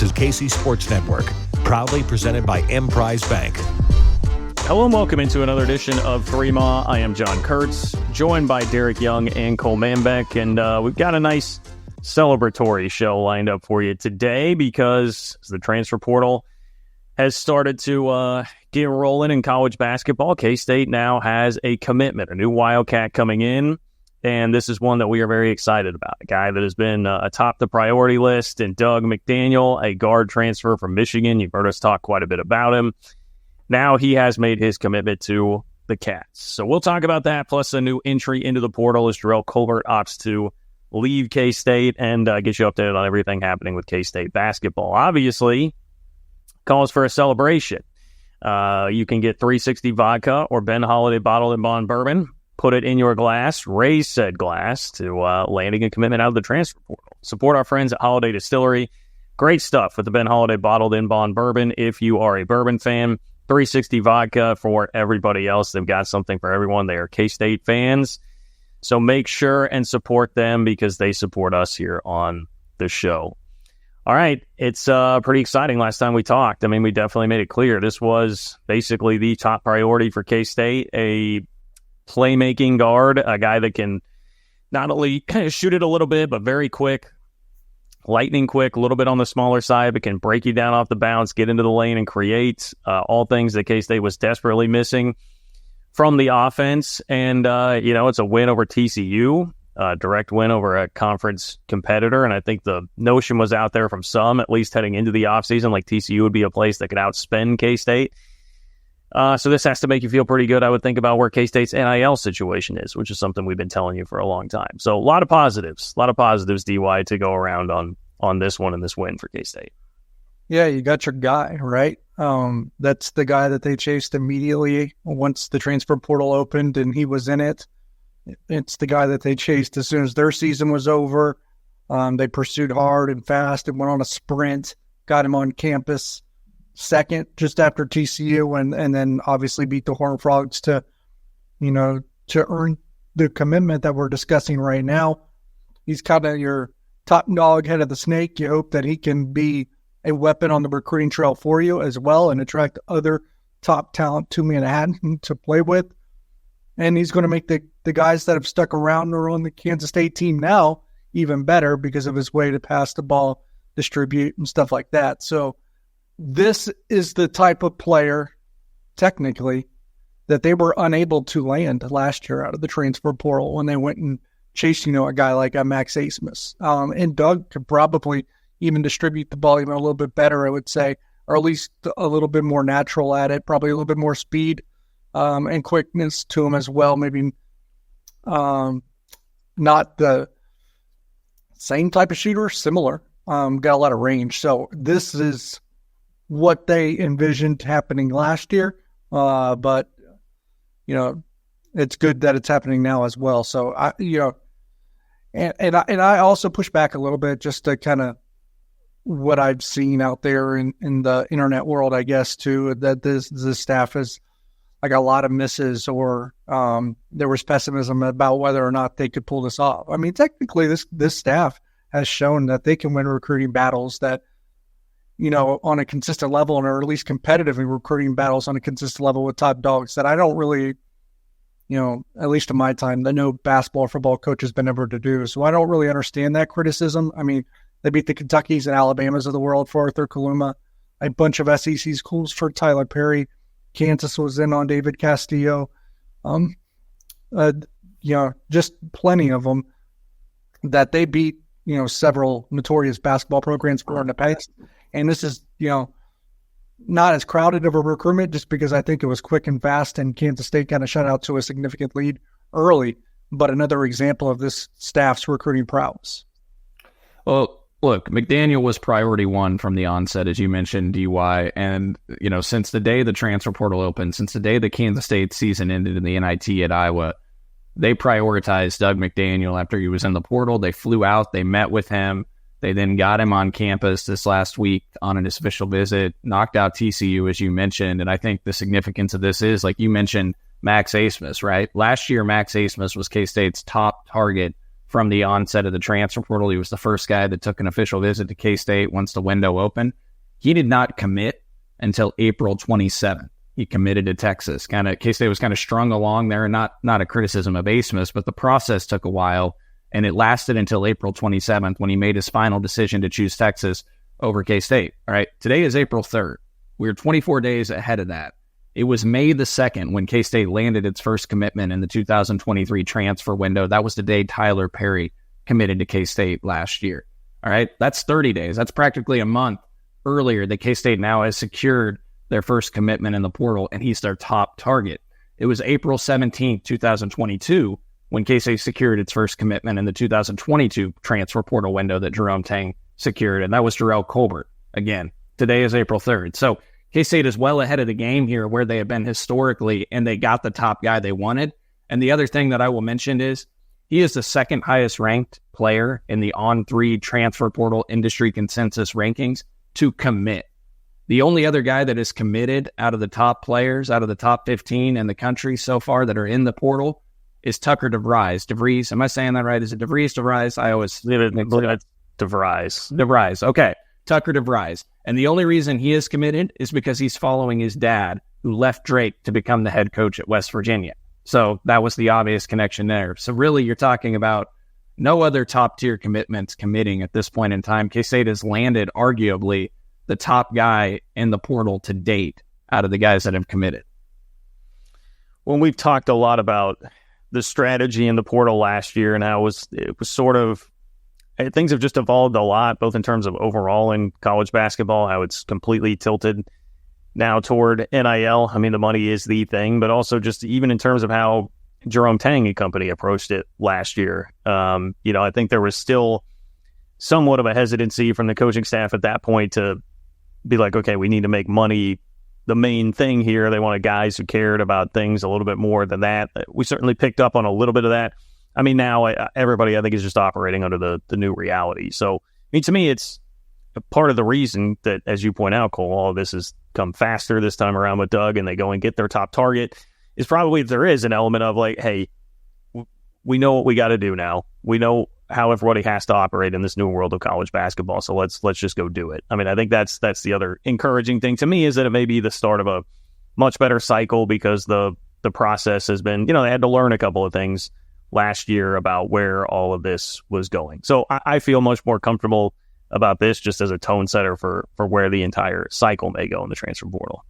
is KC Sports Network, proudly presented by Emprise Bank. Hello and welcome into another edition of Three Ma. I am John Kurtz, joined by Derek Young and Cole Manbeck, and we've got a nice celebratory show lined up for you today because the transfer portal has started to get rolling in college basketball. K-State now has a commitment, a new Wildcat coming in, and this is one that we are very excited about. A guy that has been atop the priority list, and Dug McDaniel, a guard transfer from Michigan. You've heard us talk quite a bit about him. Now he has made his commitment to the Cats. So we'll talk about that, plus a new entry into the portal as Jerrell Colbert opts to leave K-State, and get you updated on everything happening with K-State basketball. Obviously, calls for a celebration. You can get 360 vodka or Ben Holiday bottled and bond bourbon, put it in your glass, raise said glass to landing a commitment out of the transfer portal. Support our friends at Holiday Distillery. Great stuff with the Ben Holiday bottled in bond bourbon if you are a bourbon fan. 360 vodka for everybody else. They've got something for everyone. They are K-State fans. So make sure and support them because they support us here on the show. All right, it's pretty exciting. Last time we talked, I mean, we definitely made it clear this was basically the top priority for K-State, a playmaking guard, a guy that can not only kind of shoot it a little bit, but very quick, lightning quick, a little bit on the smaller side, but can break you down off the bounce, get into the lane, and create all things that K-State was desperately missing from the offense. And, it's a win over TCU. Direct win over a conference competitor, and I think the notion was out there from some, at least heading into the offseason, like TCU would be a place that could outspend K-State. So this has to make you feel pretty good, I would think, about where K-State's NIL situation is, which is something we've been telling you for a long time. So a lot of positives, DY, to go around on this one and this win for K-State. Yeah, you got your guy, right? That's the guy that they chased immediately once the transfer portal opened and he was in it. It's the guy that they chased as soon as their season was over. They pursued hard and fast and went on a sprint, got him on campus second just after TCU, and then obviously beat the Horned Frogs to earn the commitment that we're discussing right now. He's kind of your top dog, head of the snake. You hope that he can be a weapon on the recruiting trail for you as well and attract other top talent to Manhattan to play with. And he's going to make the guys that have stuck around or on the Kansas State team now even better because of his way to pass the ball, distribute, and stuff like that. So this is the type of player, technically, that they were unable to land last year out of the transfer portal when they went and chased, a guy like a Max Asmus. And Doug could probably even distribute the ball even a little bit better, I would say, or at least a little bit more natural at it, probably a little bit more speed and quickness to him as well. Maybe not the same type of shooter, similar. Got a lot of range. So this is what they envisioned happening last year. But it's good that it's happening now as well. So I also push back a little bit just to kind of what I've seen out there in the internet world, I guess, too, that this staff is like a lot of misses or there was pessimism about whether or not they could pull this off. I mean, technically, this staff has shown that they can win recruiting battles that, on a consistent level, or at least competitive in recruiting battles on a consistent level with top dogs that I don't really, at least in my time, that no basketball or football coach has been able to do. So I don't really understand that criticism. I mean, they beat the Kentuckys and Alabamas of the world for Arthur Kaluma, a bunch of SEC schools for Tyler Perry. Kansas was in on David Castillo. Just plenty of them that they beat, several notorious basketball programs for in the past. And this is, not as crowded of a recruitment just because I think it was quick and fast and Kansas State kind of shut out to a significant lead early, but another example of this staff's recruiting prowess. Well, look, McDaniel was priority one from the onset, as you mentioned, DY. And, since the day the transfer portal opened, since the day the Kansas State season ended in the NIT at Iowa, they prioritized Dug McDaniel after he was in the portal. They flew out. They met with him. They then got him on campus this last week on an official visit, knocked out TCU, as you mentioned. And I think the significance of this is, like you mentioned, Max Asmus, right? Last year, Max Asmus was K-State's top target from the onset of the transfer portal. He was the first guy that took an official visit to K-State once the window opened. He did not commit until April 27th. He committed to Texas. K-State was kind of strung along there, not a criticism of Asmus, but the process took a while, and it lasted until April 27th when he made his final decision to choose Texas over K-State. All right, today is April 3rd. We're 24 days ahead of that. It was May the 2nd when K-State landed its first commitment in the 2023 transfer window. That was the day Tyler Perry committed to K-State last year. All right, that's 30 days. That's practically a month earlier that K-State now has secured their first commitment in the portal, and he's their top target. It was April 17th, 2022, when K-State secured its first commitment in the 2022 transfer portal window that Jerome Tang secured, and that was Jerrell Colbert. Again, today is April 3rd. So K-State is well ahead of the game here where they have been historically, and they got the top guy they wanted. And the other thing that I will mention is he is the second highest ranked player in the On3 transfer portal industry consensus rankings to commit. The only other guy that is committed out of the top players, out of the top 15 in the country so far that are in the portal, is Tucker DeVries. DeVries, am I saying that right? Is it DeVries, DeVries? I always believe it's DeVries. DeVries, okay. Tucker DeVries. And the only reason he is committed is because he's following his dad, who left Drake to become the head coach at West Virginia. So that was the obvious connection there. So really, you're talking about no other top-tier commitments committing at this point in time. K-State has landed, arguably, the top guy in the portal to date out of the guys that have committed. Well, we've talked a lot about the strategy in the portal last year and how it was sort of, things have just evolved a lot, both in terms of overall in college basketball, how it's completely tilted now toward NIL. I mean, the money is the thing, but also just even in terms of how Jerome Tang and company approached it last year. I think there was still somewhat of a hesitancy from the coaching staff at that point to be like, okay, we need to make money the main thing here. They wanted guys who cared about things a little bit more than that. We certainly picked up on a little bit of that. I mean, now everybody, I think, is just operating under the new reality. So, I mean, to me, it's part of the reason that, as you point out, Cole, all of this has come faster this time around with Doug, and they go and get their top target, is probably there is an element of like, hey, we know what we got to do now. We know how everybody has to operate in this new world of college basketball. So let's just go do it. I mean, I think that's the other encouraging thing to me, is that it may be the start of a much better cycle, because the process has been, they had to learn a couple of things last year about where all of this was going. So I feel much more comfortable about this just as a tone setter for where the entire cycle may go in the transfer portal.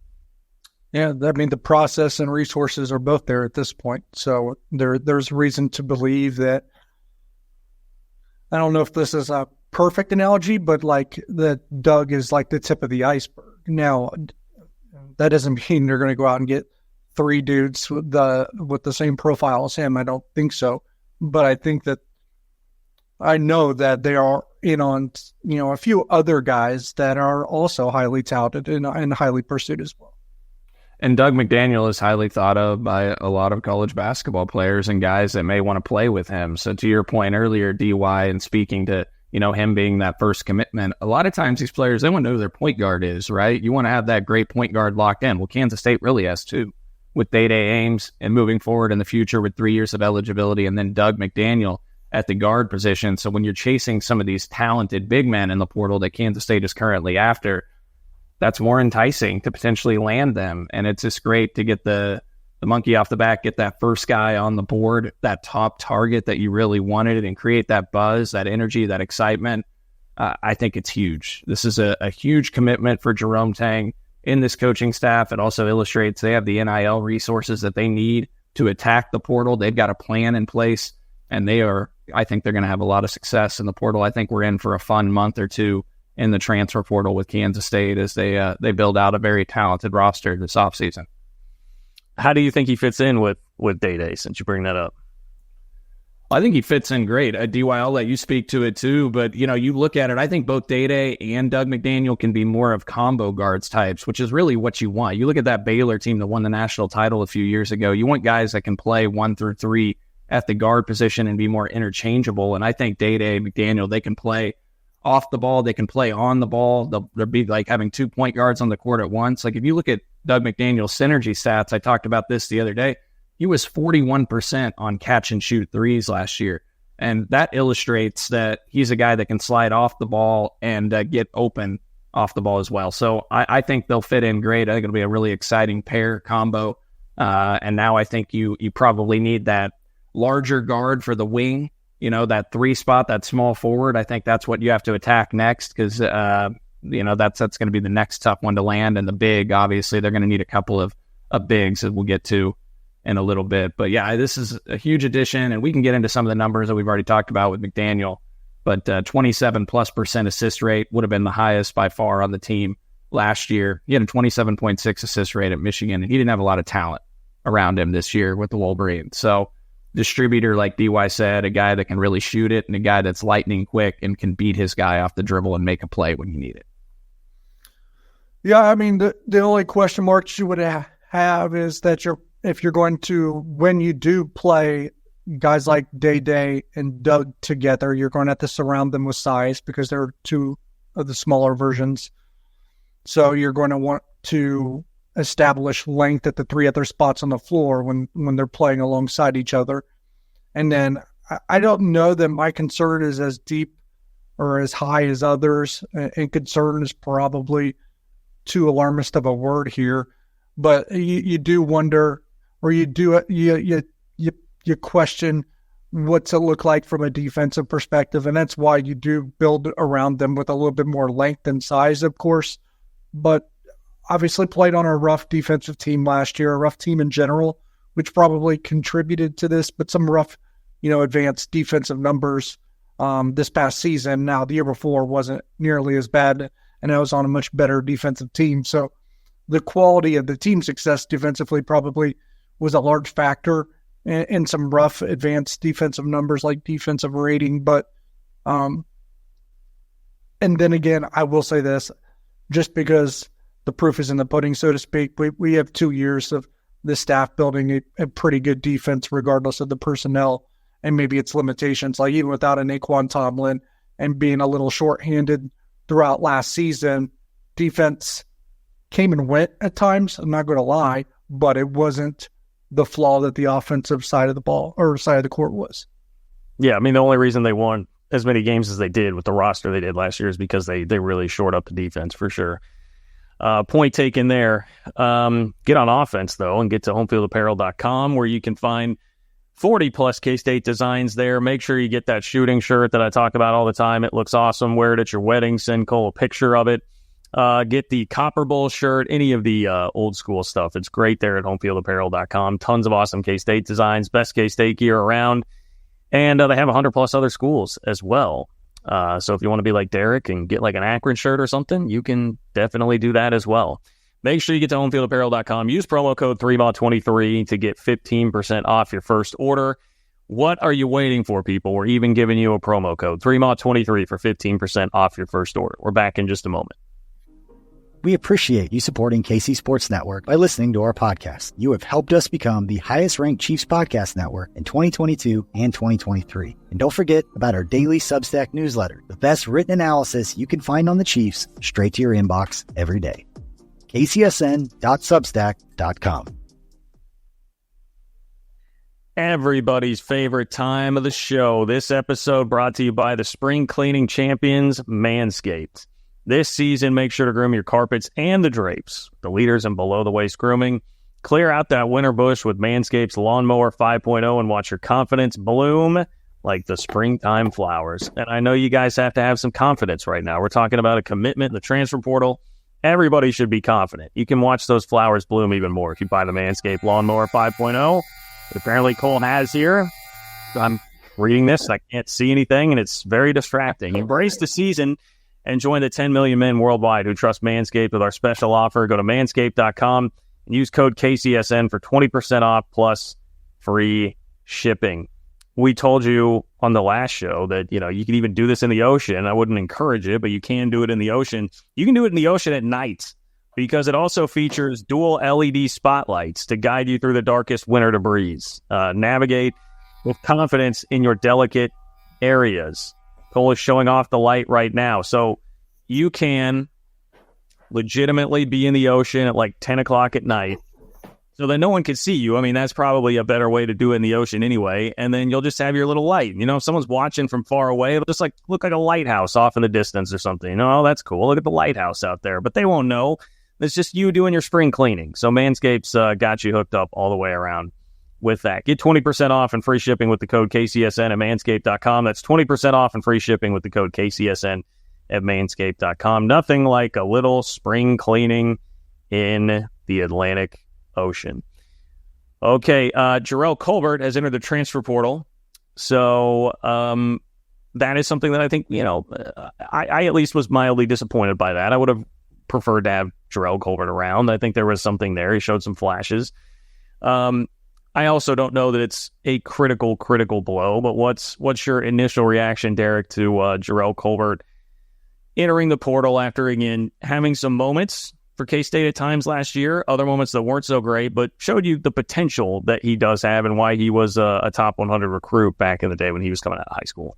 Yeah, I mean, the process and resources are both there at this point. So there's reason to believe that, I don't know if this is a perfect analogy, but like that Doug is like the tip of the iceberg. Now, that doesn't mean they're going to go out and get three dudes with the same profile as him. I don't think so. But I think that I know that they are in on, a few other guys that are also highly touted and highly pursued as well. And Dug McDaniel is highly thought of by a lot of college basketball players and guys that may want to play with him. So to your point earlier, DY, and speaking to, him being that first commitment, a lot of times these players, they want to know who their point guard is, right? You want to have that great point guard locked in. Well, Kansas State really has too, with Day-Day Ames, and moving forward in the future with 3 years of eligibility, and then Dug McDaniel at the guard position. So when you're chasing some of these talented big men in the portal that Kansas State is currently after, that's more enticing to potentially land them. And it's just great to get the monkey off the back, get that first guy on the board, that top target that you really wanted, and create that buzz, that energy, that excitement. I think it's huge. This is a huge commitment for Jerome Tang in this coaching staff. It also illustrates they have the NIL resources that they need to attack the portal. They've got a plan in place, and I think they're going to have a lot of success in the portal. I think we're in for a fun month or two in the transfer portal with Kansas State as they build out a very talented roster this offseason. How do you think he fits in with Day-Day, since you bring that up? I think he fits in great. DY, I'll let you speak to it too, but you look at it, I think both Day-Day and Dug McDaniel can be more of combo guards types, which is really what you want. You look at that Baylor team that won the national title a few years ago. You want guys that can play 1 through 3 at the guard position and be more interchangeable. And I think Day-Day, McDaniel, they can play off the ball, they can play on the ball. They'll be like having 2 point guards on the court at once. Like if you look at Dug McDaniel's synergy stats, I talked about this the other day. He was 41% on catch and shoot threes last year. And that illustrates that he's a guy that can slide off the ball and get open off the ball as well. So I think they'll fit in great. I think it'll be a really exciting pair combo. And now I think you probably need that larger guard for the wing, that 3 spot, that small forward. I think that's what you have to attack next because, that's going to be the next tough one to land. And the big, obviously, they're going to need a couple of bigs that we'll get to in a little bit. But yeah, this is a huge addition, and we can get into some of the numbers that we've already talked about with McDaniel. But 27+% assist rate would have been the highest by far on the team last year. He had a 27.6 assist rate at Michigan, and he didn't have a lot of talent around him this year with the Wolverines. So distributor, like DY said, a guy that can really shoot it and a guy that's lightning quick and can beat his guy off the dribble and make a play when you need it. Yeah, I mean, the only question marks you would have is that if you're going to, when you do play guys like Day and Dug together, you're going to have to surround them with size because they're 2 of the smaller versions. So you're going to want to establish length at the 3 other spots on the floor when they're playing alongside each other. And then I don't know that my concern is as deep or as high as others, and concern is probably too alarmist of a word here, but you do wonder, or you question what's it look like from a defensive perspective, and that's why you do build around them with a little bit more length and size, of course. But obviously played on a rough defensive team last year, a rough team in general, which probably contributed to this, but some rough, advanced defensive numbers this past season. Now, the year before wasn't nearly as bad, and I was on a much better defensive team. So the quality of the team success defensively probably was a large factor in some rough advanced defensive numbers like defensive rating. But, and then again, I will say this, just because the proof is in the pudding, so to speak, we have 2 years of the staff building a pretty good defense regardless of the personnel and maybe its limitations. Like even without a Naquan Tomlin and being a little shorthanded throughout last season, defense came and went at times, I'm not going to lie, but it wasn't the flaw that the offensive side of the ball or side of the court was. Yeah, I mean, the only reason they won as many games as they did with the roster they did last year is because they really shored up the defense for sure. Point taken there. Get on offense, though, and get to homefieldapparel.com where you can find 40-plus K-State designs there. Make sure you get that shooting shirt that I talk about all the time. It looks awesome. Wear it at your wedding. Send Cole a picture of it. Get the Copper Bowl shirt, any of the old school stuff. It's great there at homefieldapparel.com. Tons of awesome K-State designs, best K-State gear around. And they have 100-plus other schools as well. So if you want to be like Derek and get like an Akron shirt or something, you can definitely do that as well. Make sure you get to homefieldapparel.com. Use promo code 3MAW23 to get 15% off your first order. What are you waiting for, people? We're even giving you a promo code 3MAW23 for 15% off your first order. We're back in just a moment. We appreciate you supporting KC Sports Network by listening to our podcast. You have helped us become the highest-ranked Chiefs podcast network in 2022 and 2023. And don't forget about our daily Substack newsletter, the best written analysis you can find on the Chiefs straight to your inbox every day. kcsn.substack.com. Everybody's favorite time of the show. This episode brought to you by the spring cleaning champions, Manscaped. This season, make sure to groom your carpets and the drapes. The leaders in below-the-waist grooming. Clear out that winter bush with Manscaped's Lawnmower 5.0 and watch your confidence bloom like the springtime flowers. And I know you guys have to have some confidence right now. We're talking about a commitment in the transfer portal. Everybody should be confident. You can watch those flowers bloom even more if you buy the Manscaped Lawnmower 5.0. But apparently Cole has here. I'm reading this. I can't see anything, and it's very distracting. Embrace the season and join the 10 million men worldwide who trust Manscaped with our special offer. Go to manscaped.com and use code KCSN for 20% off plus free shipping. We told you on the last show that, you can even do this in the ocean. I wouldn't encourage it, but you can do it in the ocean. You can do it in the ocean at night because it also features dual LED spotlights to guide you through the darkest winter debris. Navigate with confidence in your delicate areas. Cole is showing off the light right now. So you can legitimately be in the ocean at like 10 o'clock at night So that no one can see you. I mean, that's probably a better way to do it in the ocean anyway. And then you'll just have your little light. You know, if someone's watching from far away, it'll just like look like a lighthouse off in the distance or something. You know, oh, that's cool. Look at the lighthouse out there. But they won't know. It's just you doing your spring cleaning. So Manscaped's got you hooked up all the way around with that. Get 20% off and free shipping with the code KCSN at manscaped.com. That's 20% off and free shipping with the code KCSN at manscaped.com. Nothing like a little spring cleaning in the Atlantic Ocean. Okay, Jerrell Colbert has entered the transfer portal. So that is something that I think, I at least was mildly disappointed by that. I would have preferred to have Jerrell Colbert around. I think there was something there. He showed some flashes. I also don't know that it's a critical blow, but what's your initial reaction, Derek, to Jerrell Colbert entering the portal after, again, having some moments for K-State at times last year, other moments that weren't so great, but showed you the potential that he does have and why he was a top 100 recruit back in the day when he was coming out of high school?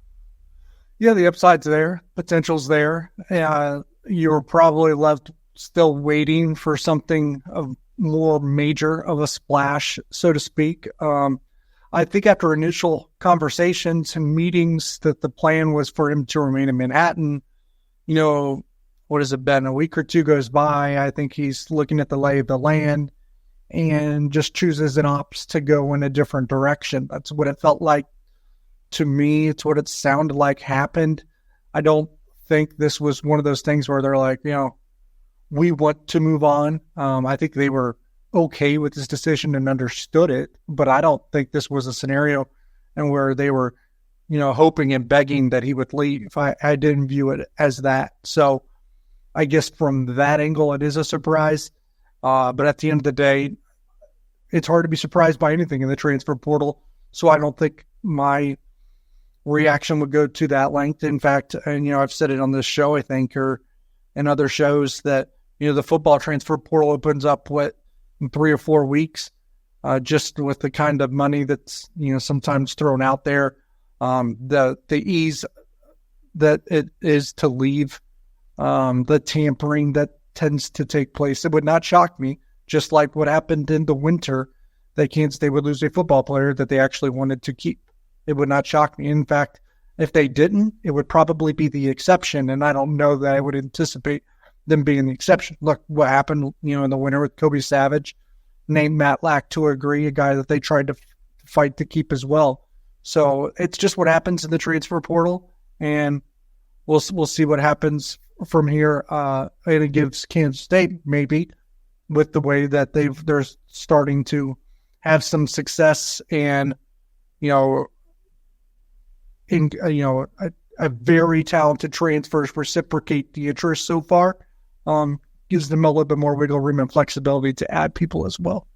Yeah, the upside's there. Potential's there. You're probably left still waiting for something of more major of a splash, so to speak. I think after initial conversations and meetings that the plan was for him to remain in Manhattan. What has it been? A week or two goes by. I think he's looking at the lay of the land and just chooses and opts to go in a different direction. That's what it felt like to me. It's what it sounded like happened. I don't think this was one of those things where they're like, we want to move on. I think they were okay with this decision and understood it, but I don't think this was a scenario and where they were, hoping and begging that he would leave. I didn't view it as that. So I guess from that angle, it is a surprise. But at the end of the day, it's hard to be surprised by anything in the transfer portal. So I don't think my reaction would go to that length. In fact, and I've said it on this show, I think, or in other shows that, the football transfer portal opens up in 3 or 4 weeks, just with the kind of money that's, sometimes thrown out there, the ease that it is to leave. The tampering that tends to take place. It would not shock me, just like what happened in the winter, that Kansas State would lose a football player that they actually wanted to keep. It would not shock me. In fact, if they didn't, it would probably be the exception, and I don't know that I would anticipate them being the exception. Look what happened, in the winter with Kobe Savage, named Matt Lack to agree, a guy that they tried to fight to keep as well. So it's just what happens in the transfer portal, and we'll see what happens from here, and it gives Kansas State maybe with the way that they're starting to have some success and a very talented transfers reciprocate the interest so far. Gives them a little bit more wiggle room and flexibility to add people as well.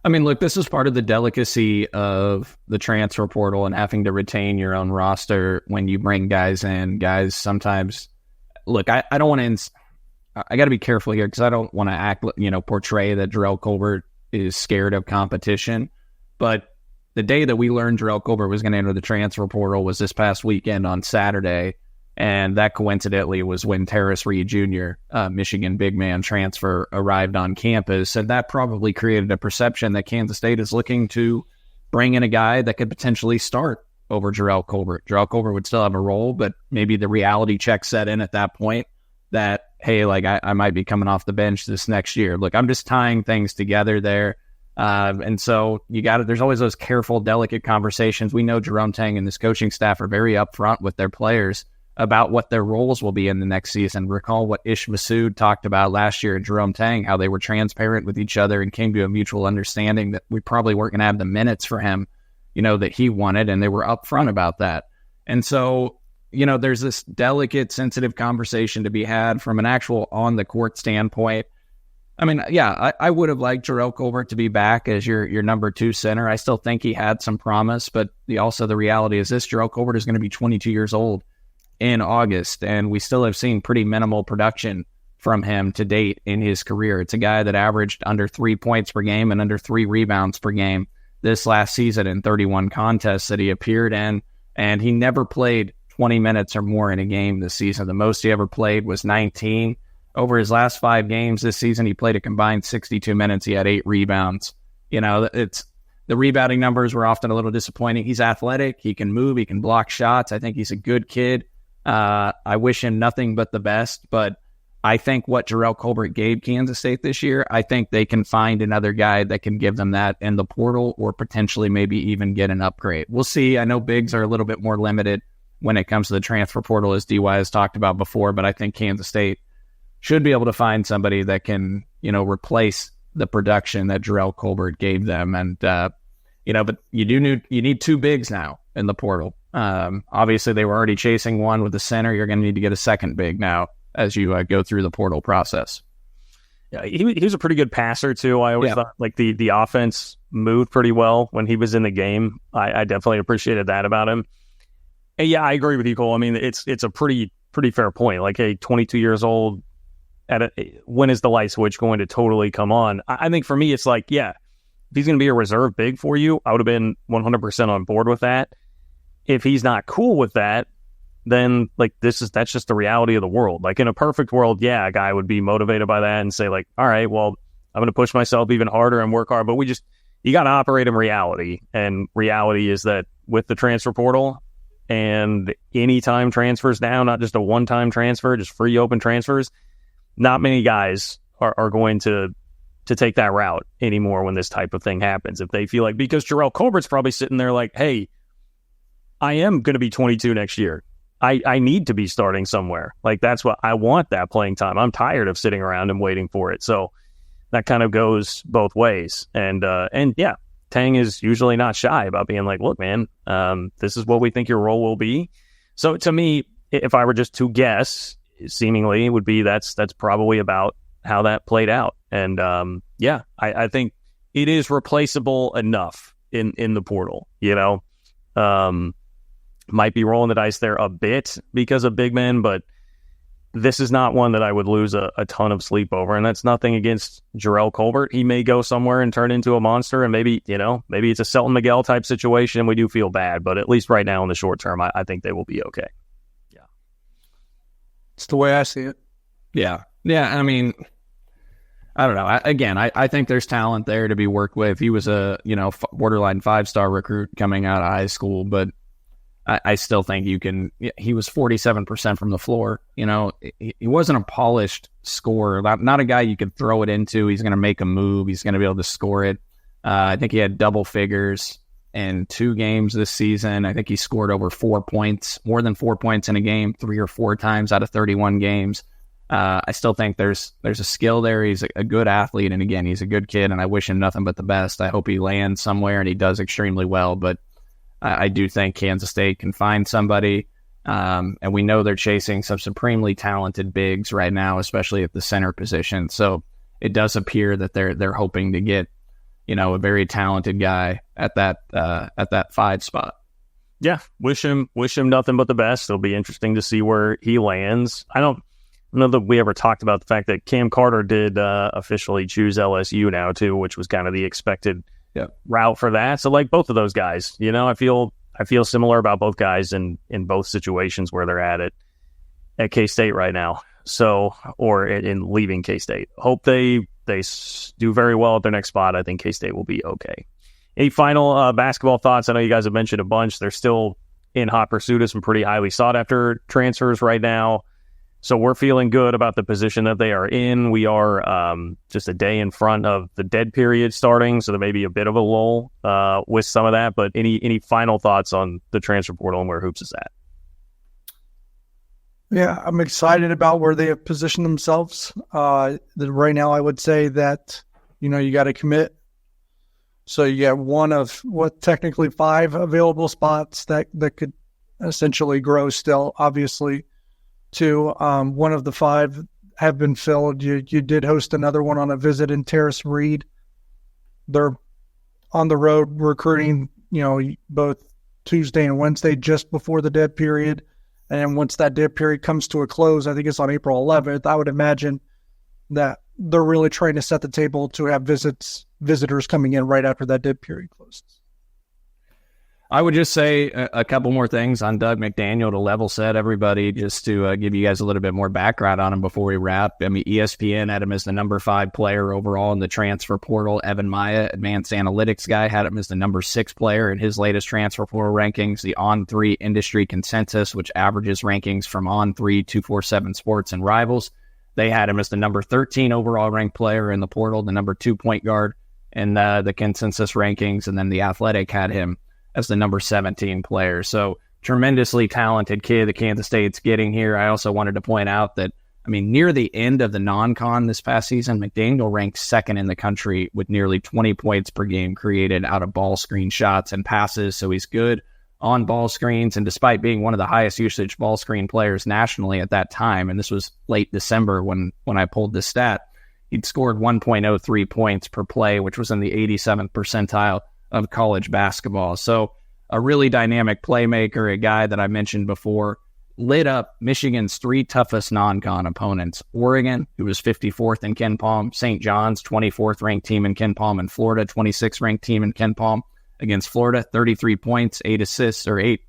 I mean, look, this is part of the delicacy of the transfer portal and having to retain your own roster when you bring guys in. Guys sometimes. Look, I don't want to. I got to be careful here because I don't want to portray that Jerrell Colbert is scared of competition. But the day that we learned Jerrell Colbert was going to enter the transfer portal was this past weekend on Saturday, and that coincidentally was when Terrace Reed Jr., Michigan big man transfer, arrived on campus, and that probably created a perception that Kansas State is looking to bring in a guy that could potentially start over Jerrell Colbert. Jerrell Colbert would still have a role, but maybe the reality check set in at that point that, hey, I might be coming off the bench this next year. Look, I'm just tying things together there. And so there's always those careful, delicate conversations. We know Jerome Tang and this coaching staff are very upfront with their players about what their roles will be in the next season. Recall what Ish Massoud talked about last year at Jerome Tang, how they were transparent with each other and came to a mutual understanding that we probably weren't going to have the minutes for him that he wanted, and they were upfront about that. And so, there's this delicate, sensitive conversation to be had from an actual on-the-court standpoint. I mean, yeah, I would have liked Jerrell Colbert to be back as your number 2 center. I still think he had some promise, but the reality is this: Jerrell Colbert is going to be 22 years old in August, and we still have seen pretty minimal production from him to date in his career. It's a guy that averaged under 3 points per game and under 3 rebounds per game this last season in 31 contests that he appeared in, and he never played 20 minutes or more in a game this season. The most he ever played was 19. over his last 5 games this season, he played a combined 62 minutes. He had 8 rebounds. The rebounding numbers were often a little disappointing. He's athletic. He can move. He can block shots. I think he's a good kid. I wish him nothing but the best, but I think what Jerrell Colbert gave Kansas State this year, I think they can find another guy that can give them that in the portal or potentially maybe even get an upgrade. We'll see. I know bigs are a little bit more limited when it comes to the transfer portal, as DY has talked about before, but I think Kansas State should be able to find somebody that can, replace the production that Jerrell Colbert gave them. And, but you need 2 bigs now in the portal. Obviously, they were already chasing one with the center. You're going to need to get a second big now as you go through the portal process. Yeah, he was a pretty good passer, too. I always thought the offense moved pretty well when he was in the game. I definitely appreciated that about him. And yeah, I agree with you, Cole. I mean, it's a pretty fair point. Like, hey, 22 years old, when is the light switch going to totally come on? I think for me, it's like, yeah, if he's going to be a reserve big for you, I would have been 100% on board with that. If he's not cool with that, then that's just the reality of the world. Like, in a perfect world, yeah, a guy would be motivated by that and say, like, all right, well, I'm going to push myself even harder and work hard. But you got to operate in reality. And reality is that with the transfer portal and anytime transfers now, not just a one-time transfer, just free open transfers, not many guys are going to take that route anymore when this type of thing happens. If they feel like, because Jerrell Colbert's probably sitting there like, hey, I am going to be 22 next year. I need to be starting somewhere. Like, that's what I want, that playing time. I'm tired of sitting around and waiting for it. So that kind of goes both ways. And yeah, Tang is usually not shy about being like, look, man, this is what we think your role will be. So to me, if I were just to guess, seemingly would be that's probably about how that played out. And yeah, I think it is replaceable enough in the portal, might be rolling the dice there a bit because of big men, but this is not one that I would lose a ton of sleep over. And that's nothing against Jerrell Colbert. He may go somewhere and turn into a monster, and maybe it's a Selton Miguel type situation and we do feel bad, but at least right now in the short term, I think they will be okay. Yeah. It's the way I see it. Yeah. Yeah. I mean, I don't know. I think there's talent there to be worked with. He was a, borderline 5-star recruit coming out of high school, but I still think he was 47% from the floor. He wasn't a polished scorer, not a guy you could throw it into. He's going to make a move. He's going to be able to score it. I think he had double figures in 2 games this season. I think he scored over 4 points, more than 4 points in a game, 3 or 4 times out of 31 games. I still think there's a skill there. He's a good athlete. And again, he's a good kid, and I wish him nothing but the best. I hope he lands somewhere and he does extremely well. But I do think Kansas State can find somebody. And we know they're chasing some supremely talented bigs right now, especially at the center position. So it does appear that they're hoping to get, a very talented guy at that 5 spot. Yeah. Wish him nothing but the best. It'll be interesting to see where he lands. I don't know that we ever talked about the fact that Cam Carter did officially choose LSU now too, which was kind of the expected route for that. So like both of those guys, I feel similar about both guys in both situations where they're at K-State right now. So, or in leaving K-State. Hope they do very well at their next spot. I think K-State will be okay. Any final basketball thoughts? I know you guys have mentioned a bunch. They're still in hot pursuit of some pretty highly sought after transfers right now. So we're feeling good about the position that they are in. We are just a day in front of the dead period starting, so there may be a bit of a lull with some of that. But any final thoughts on the transfer portal and where Hoops is at? Yeah, I'm excited about where they have positioned themselves. Right now, I would say that, you got to commit. So you got one of technically 5 available spots that could essentially grow still, obviously. 2, one of the 5 have been filled. You did host another one on a visit in Terrace Reed. They're on the road recruiting, both Tuesday and Wednesday just before the dead period. And then once that dead period comes to a close, I think it's on April 11th, I would imagine that they're really trying to set the table to have visitors coming in right after that dead period closes. I would just say a couple more things on Dug McDaniel to level set everybody, just to give you guys a little bit more background on him before we wrap. I mean, ESPN had him as the number 5 player overall in the transfer portal. Evan Maya, advanced analytics guy, had him as the number 6 player in his latest transfer portal rankings. The On3 industry consensus, which averages rankings from On3, 247 Sports, and Rivals, they had him as the number 13 overall ranked player in the portal, the number 2 point guard in the consensus rankings. And then The Athletic had him as the number 17 player. So tremendously talented kid that Kansas State's getting here. I also wanted to point out that, I mean, near the end of the non-con this past season, McDaniel ranked 2nd in the country with nearly 20 points per game created out of ball screen shots and passes. So he's good on ball screens. And despite being one of the highest usage ball screen players nationally at that time, and this was late December when I pulled this stat, he'd scored 1.03 points per play, which was in the 87th percentile of college basketball. So a really dynamic playmaker, a guy that I mentioned before, lit up Michigan's 3 toughest non-con opponents. Oregon, who was 54th in KenPom, St. John's, 24th ranked team in KenPom, and Florida, 26th ranked team in KenPom. Against Florida, 33 points, 8 assists, or 8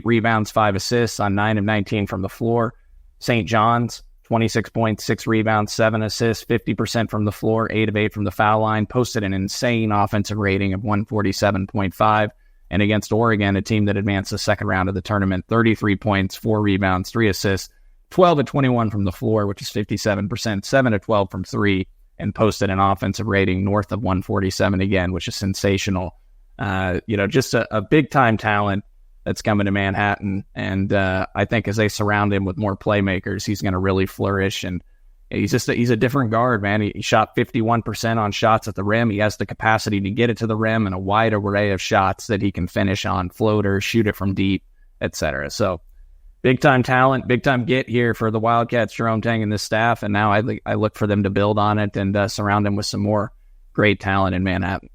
rebounds, 5 assists on 9 of 19 from the floor. St. John's, 26 points, 6 rebounds, 7 assists, 50% from the floor, 8 of 8 from the foul line, posted an insane offensive rating of 147.5. And against Oregon, a team that advanced the second round of the tournament, 33 points, 4 rebounds, 3 assists, 12 of 21 from the floor, which is 57%, 7 of 12 from 3, and posted an offensive rating north of 147 again, which is sensational. Just a big-time talent that's coming to Manhattan. And I think as they surround him with more playmakers, he's going to really flourish. And he's a different guard, man. He shot 51% on shots at the rim. He has the capacity to get it to the rim and a wide array of shots that he can finish on floaters, shoot it from deep, etc. So big-time talent, big-time get here for the Wildcats, Jerome Tang and this staff. And now I look for them to build on it and surround him with some more great talent in Manhattan.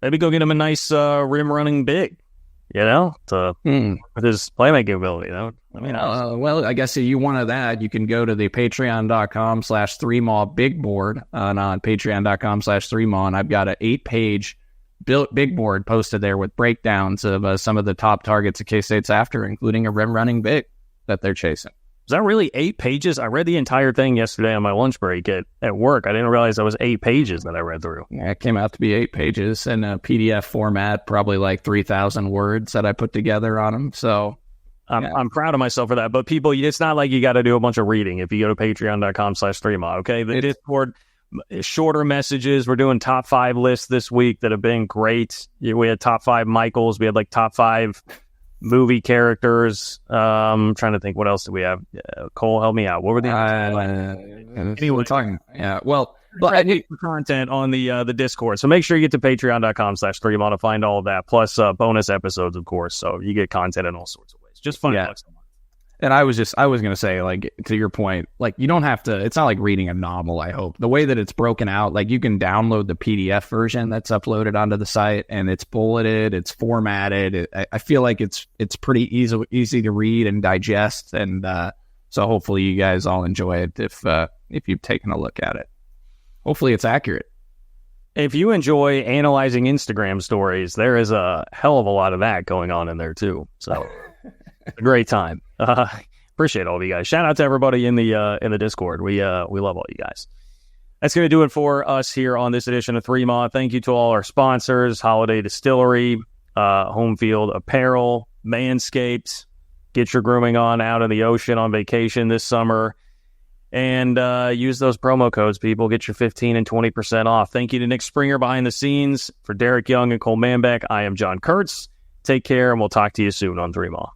Maybe go get him a nice rim-running big. With his playmaking ability. Well, I guess if you wanted that, you can go to the patreon.com/3maw big board on patreon.com/3maw, and I've got an 8-page built big board posted there with breakdowns of some of the top targets that K-State's after, including a rim running big that they're chasing. Is that really 8 pages? I read the entire thing yesterday on my lunch break at work. I didn't realize that was 8 pages that I read through. Yeah, it came out to be 8 pages in a PDF format, probably like 3,000 words that I put together on them. So I'm proud of myself for that. But people, it's not like you got to do a bunch of reading if you go to patreon.com/3maw, okay? The Discord, shorter messages. We're doing top 5 lists this week that have been great. We had top 5 Michaels. We had like top 5 movie characters. I'm trying to think, what else do we have? Cole, help me out. What were the anyway talking? Yeah, well, but content on the Discord. So make sure you get to patreon.com/3maw to find all of that, plus bonus episodes, of course. So you get content in all sorts of ways. Just fun. Yeah. And I was going to say, like, to your point, like, you don't have to, it's not like reading a novel, I hope. The way that it's broken out, like, you can download the PDF version that's uploaded onto the site, and it's bulleted, it's formatted. I feel like it's pretty easy to read and digest. And so hopefully you guys all enjoy it if you've taken a look at it. Hopefully it's accurate. If you enjoy analyzing Instagram stories, there is a hell of a lot of that going on in there, too. So a great time. Appreciate all of you guys. Shout out to everybody in the Discord. We love all you guys. That's going to do it for us here on this edition of 3maw. Thank you to all our sponsors: Holiday Distillery, Home Field Apparel, Manscaped. Get your grooming on out in the ocean on vacation this summer. And use those promo codes, people. Get your 15 and 20% off. Thank you to Nick Springer behind the scenes. For Derek Young and Cole Manbeck, I am John Kurtz. Take care, and we'll talk to you soon on 3maw.